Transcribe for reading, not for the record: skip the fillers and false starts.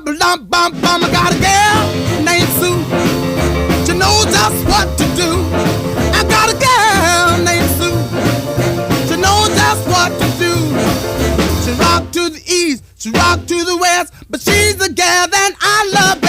I got a girl named Sue. She knows just what to do. I got a girl named Sue. She knows just what to do. She rock to the east, she rock to the west, but she's the girl that I love.